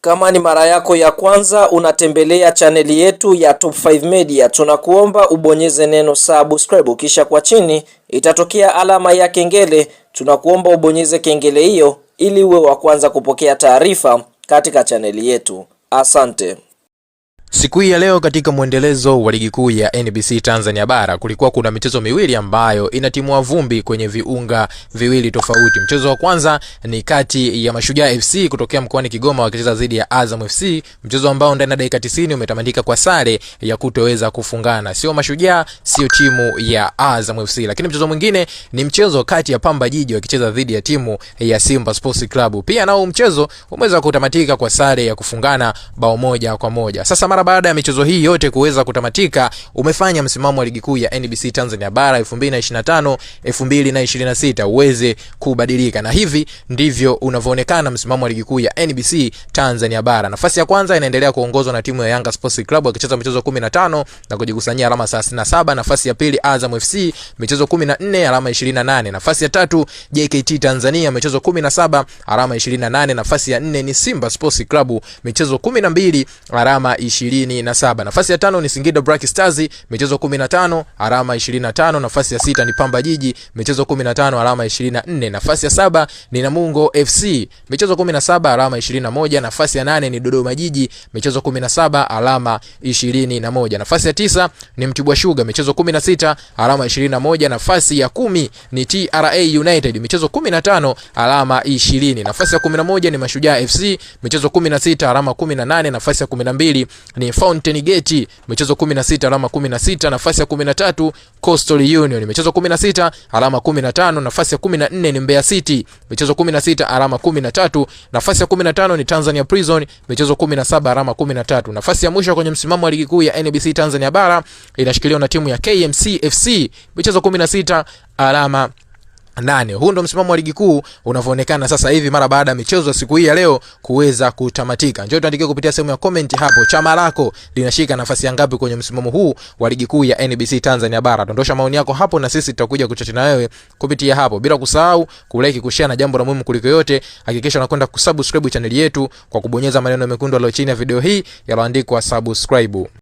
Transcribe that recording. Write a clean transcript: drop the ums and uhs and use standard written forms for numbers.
Kama ni mara yako ya kwanza unatembelea chaneli yetu ya Top 5 Media, tunakuomba ubonyeze neno subscribe, kisha kwa chini itatokea alama ya kengele. Tunakuomba ubonyeze kengele hiyo ili uwe wa kwanza kupokea taarifa katika chaneli yetu. Asante. Siku hii ya leo katika mwendelezo wa ligi kuu ya NBC Tanzania Bara kulikuwa kuna michezo miwili ambayo inatimua vumbi kwenye viunga viwili tofauti. Mchezo wa kwanza ni kati ya Mashujaa FC kutokea mkoani Kigoma wakicheza dhidi ya Azam FC, mchezo ambao ndani ya dakika 90 umetamatika kwa sare ya kutoweza kufungana. Sio Mashujaa, sio timu ya Azam FC. Lakini mchezo mwingine ni mchezo kati ya Pamba Jiji wakicheza dhidi ya timu ya Simba Sports Club. Pia nao mchezo umeweza kutamatika kwa sare ya kufungana bao 1-1. Sasa baada ya michezo hii yote kuweza kutamatika, umefanya msimamo wa ligi kuu ya NBC Tanzania Bara 2025-2026 uweze kubadilika, na hivi ndivyo unavyoonekana msimamo wa ligi kuu ya NBC Tanzania Bara. Nafasi ya kwanza inaendelea kuongozwa na timu ya Yanga Sports Club wakicheza michezo 15 na kujikusanyia alama 37. Nafasi ya pili Azam FC michezo 14 alama 28. Nafasi ya tatu JKT Tanzania michezo 17 alama 28. Nafasi ya 4 ni Simba Sports Club michezo 12 alama 27. Nafasi ya 5 ni Singida Black Stars michezo 15 alama 25. Nafasi ya 6 ni Pamba Jiji michezo 15 alama 24. Nafasi ya 7 ni Namungo FC michezo 17 alama 21. Nafasi ya 8 ni Dodoma Jiji michezo 17 alama 21. Nafasi ya 9 ni Mtibwa Sugar michezo 16 alama 21. Nafasi ya 10 ni TRA United michezo 15 alama 20. Nafasi ya 11 ni Mashujaa FC michezo 16 alama 18. Nafasi ya 12 ni Fountain Gate michezo 16 alama 16. Nafasi ya 13 Coastal Union michezo 16 alama 15. Nafasi ya 14 ni Mbeya City michezo 16 alama 13. Nafasi ya 15 ni Tanzania Prison michezo 17 alama 13. Nafasi ya mwisho kwenye msimamo wa ligi kuu ya NBC Tanzania Bara inashikiliwa na timu ya KMC FC michezo 16 alama 8. Huu ndo msimamo wa ligi kuu unavyoonekana sasa hivi mara baada ya michezo ya siku hii ya leo kuweza kutamatika. Njoo tuandikie kupitia sehemu ya comment hapo, chama lako linashika nafasi ya ngapi kwenye msimamo huu wa ligi kuu ya NBC Tanzania Bara. Dondosha maoni yako hapo na sisi tutakuja kuchati na wewe kupitia hapo. Bila kusahau kulike, kushare, na jambo la muhimu kuliko yote hakikisha unakwenda kusubscribe channel yetu kwa kubonyeza maneno mekundu yaliyo chini ya video hii yaloandikwa subscribe.